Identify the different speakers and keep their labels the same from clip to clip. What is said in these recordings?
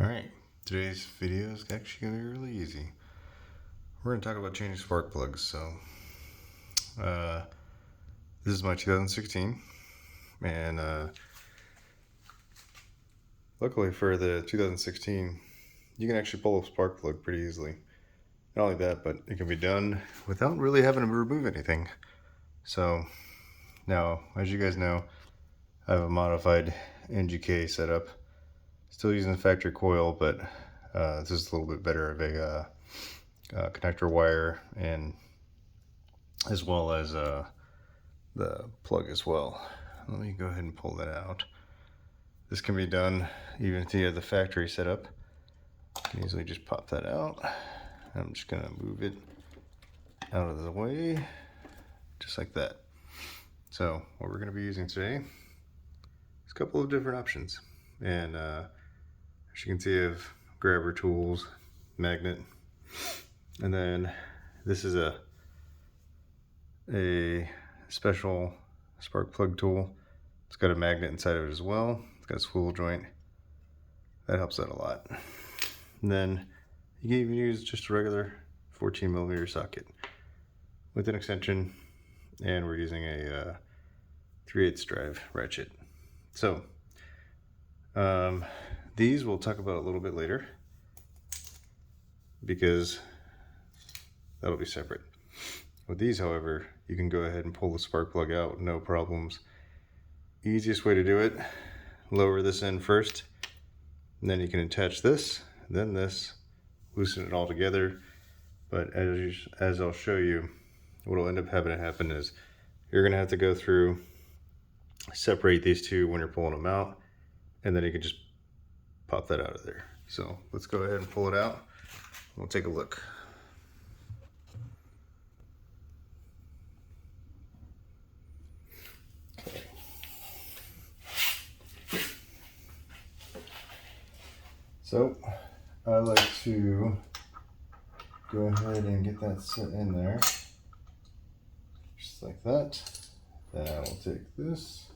Speaker 1: Alright, today's video is actually going to be really easy. We're going to talk about changing spark plugs. So, this is my 2016, and luckily for the 2016, you can actually pull a spark plug pretty easily. Not only that, but it can be done without really having to remove anything. So, now, as you guys know, I have a modified NGK setup. Still using the factory coil, but this is a little bit better of a connector wire, and as well as the plug as well. Let me go ahead and pull that out. This can be done even if you have the factory setup. You can easily just pop that out. I'm just gonna move it out of the way, just like that. So what we're gonna be using today is a couple of different options. And as you can see, I have grabber tools, magnet, and then this is a special spark plug tool. It's got a magnet inside of it as well. It's got a swivel joint. That helps out a lot. And then you can even use just a regular 14mm socket with an extension, and we're using a 3/8 drive ratchet. So these we'll talk about a little bit later, because that'll be separate. With these, however, you can go ahead and pull the spark plug out, no problems. Easiest way to do it, lower this end first, and then you can attach this, then this, loosen it all together. But as I'll show you, what will end up having to happen is you're gonna have to go through, separate these two when you're pulling them out, and then you can just pop that out of there. So let's go ahead and pull it out. We'll take a look. Okay. So I like to go ahead and get that set in there, just like that. Then I will take this,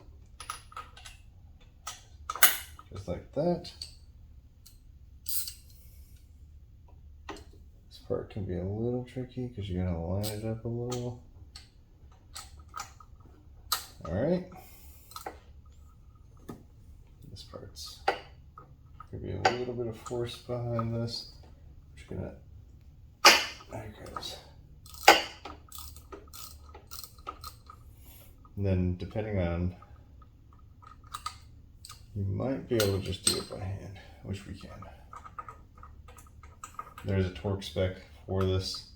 Speaker 1: just like that. This part can be a little tricky because you gotta line it up a little. All right. This part's gonna be a little bit of force behind this. I'm just gonna, there it goes. And then depending on, you might be able to just do it by hand, which we can. There's a torque spec for this.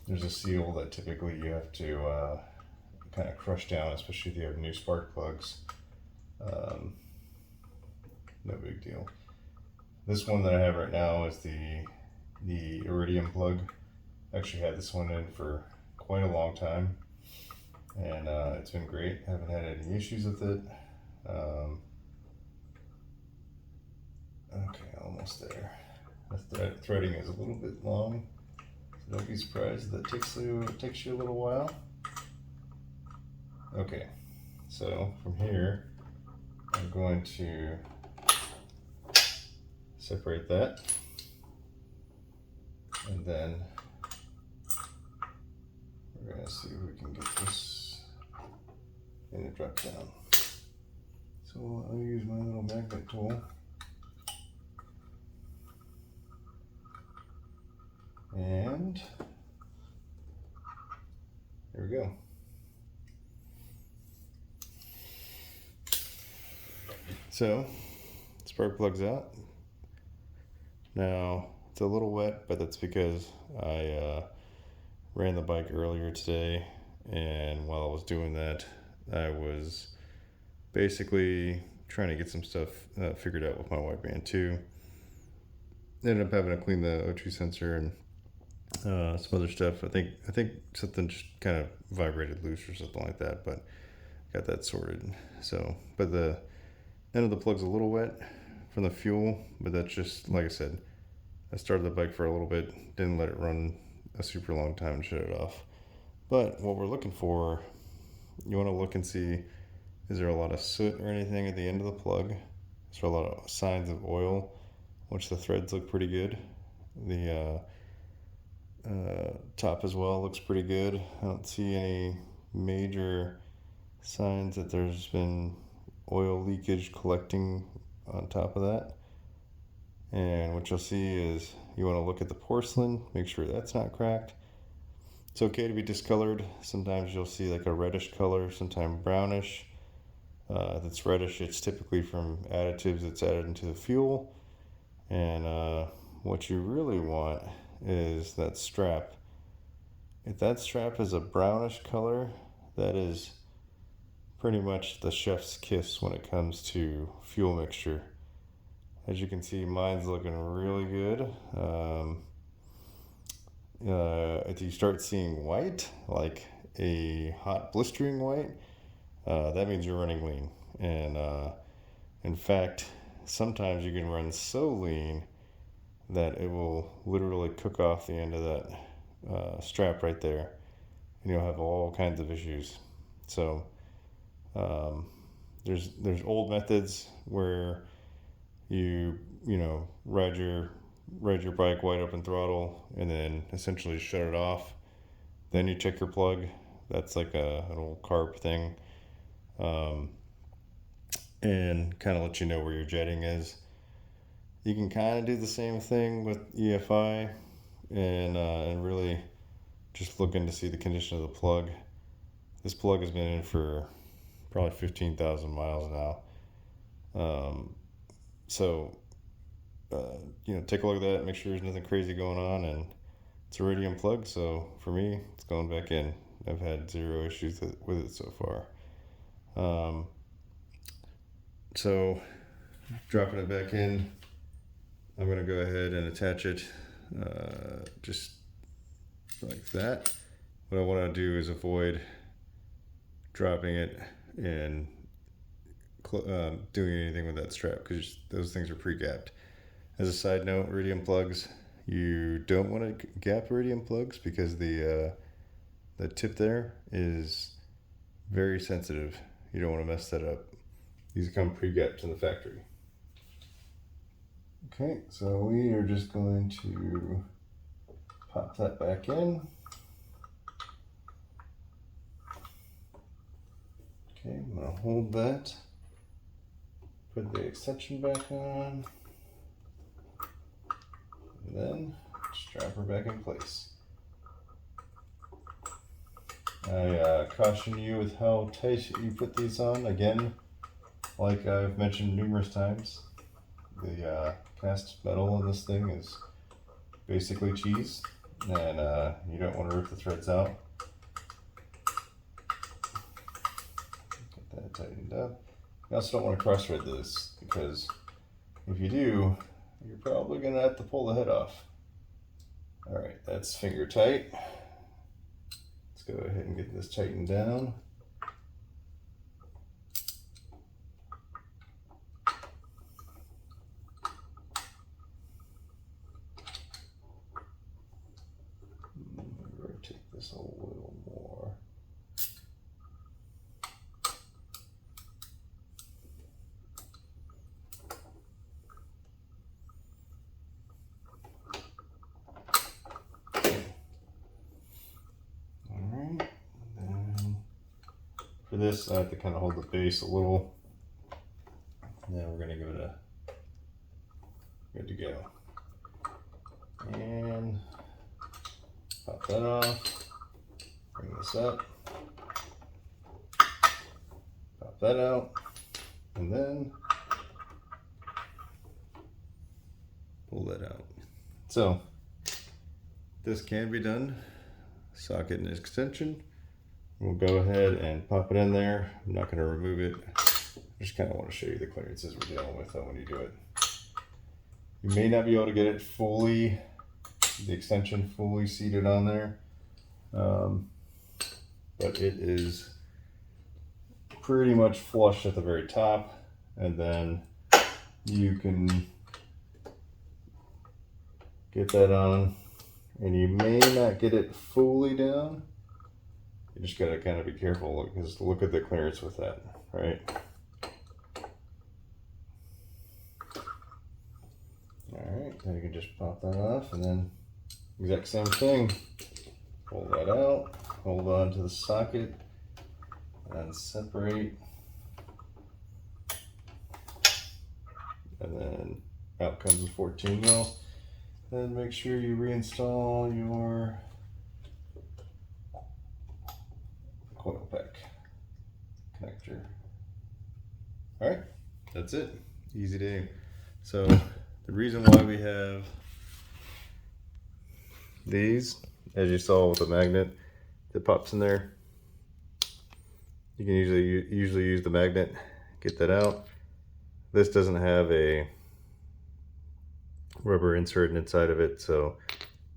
Speaker 1: There's a seal that typically you have to kind of crush down, especially if you have new spark plugs. No big deal. This one that I have right now is the iridium plug. I actually had this one in for quite a long time, and it's been great. I haven't had any issues with it. Okay, almost there. The threading is a little bit long, so don't be surprised if that takes you a little while. Okay, so from here, I'm going to separate that, and then we're going to see if we can get this in a drop down. So I'll use my little magnet tool, and there we go. So spark plug's out. Now it's a little wet, but that's because I ran the bike earlier today, and while I was doing that, I was basically trying to get some stuff figured out with my wideband too. Ended up having to clean the O2 sensor and some other stuff. I think something just kind of vibrated loose or something like that, but got that sorted. So, but the end of the plug's a little wet from the fuel, but that's just, like I said, I started the bike for a little bit, didn't let it run a super long time and shut it off. But what we're looking for, you want to look and see, is there a lot of soot or anything at the end of the plug? Is there a lot of signs of oil? which the threads look pretty good. The top as well looks pretty good. I don't see any major signs that there's been oil leakage collecting on top of that. And what you'll see is you want to look at the porcelain, make sure that's not cracked. It's okay to be discolored. Sometimes you'll see like a reddish color, sometimes brownish. If it's reddish, it's typically from additives that's added into the fuel. And what you really want is that strap. If that strap is a brownish color, that is pretty much the chef's kiss when it comes to fuel mixture. As you can see, mine's looking really good. If you start seeing white, like a hot blistering white, that means you're running lean. And in fact, sometimes you can run so lean that it will literally cook off the end of that strap right there, and you'll have all kinds of issues. So there's old methods where you ride your bike wide open throttle and then essentially shut it off. Then you check your plug. That's like an old carb thing, and kind of let you know where your jetting is. You can kind of do the same thing with EFI, and really just looking to see the condition of the plug. This plug has been in for probably 15,000 miles now. So take a look at that, make sure there's nothing crazy going on, and it's a radium plug, so for me, it's going back in. I've had zero issues with it so far. So dropping it back in, I'm going to go ahead and attach it just like that. What I want to do is avoid dropping it and doing anything with that strap, because those things are pre-gapped. As a side note, iridium plugs, you don't want to gap iridium plugs because the tip there is very sensitive. You don't want to mess that up. These come pre-gapped in the factory. Okay, so we are just going to pop that back in. Okay, I'm going to hold that, put the extension back on, and then strap her back in place. I caution you with how tight you put these on. Again, like I've mentioned numerous times, the cast metal in this thing is basically cheese, and you don't want to rip the threads out. Get that tightened up. You also don't want to cross thread this, because if you do, you're probably going to have to pull the head off. Alright, that's finger tight. Let's go ahead and get this tightened down. Rotate this a little more. For this, I have to kind of hold the base a little, and then we're going to give it a good to go. And pop that off, bring this up, pop that out, and then pull that out. So this can be done. Socket and extension. We'll go ahead and pop it in there. I'm not going to remove it. I just kind of want to show you the clearances we're dealing with when you do it. You may not be able to get it fully, the extension fully seated on there, but it is pretty much flush at the very top, and then you can get that on, and you may not get it fully down. You just gotta kind of be careful, because look at the clearance with that, right? All Then you can just pop that off, and then exact same thing. Pull that out, hold on to the socket, and separate. And then out comes the 14 mil. Then make sure you reinstall your coil pack connector. All right, that's it. Easy day. So the reason why we have these, as you saw with the magnet that pops in there, you can usually use the magnet, get that out. This doesn't have a rubber insert inside of it, so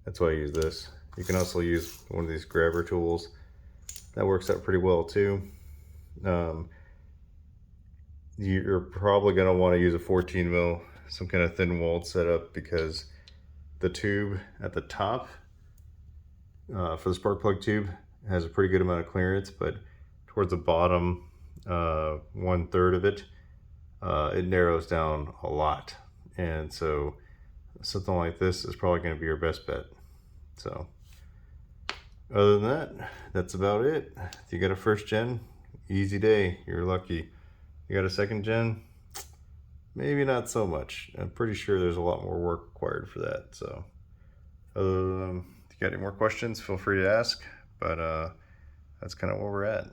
Speaker 1: that's why I use this. You can also use one of these grabber tools. That works out pretty well too. You're probably going to want to use a 14 mil, some kind of thin walled setup, because the tube at the top for the spark plug tube has a pretty good amount of clearance, but towards the bottom 1/3 of it, it narrows down a lot, and so something like this is probably going to be your best bet. So other than that, that's about it. If you got a first gen, easy day, you're lucky. You got a second gen, maybe not so much. I'm pretty sure there's a lot more work required for that. So if you got any more questions, feel free to ask, but that's kind of where we're at.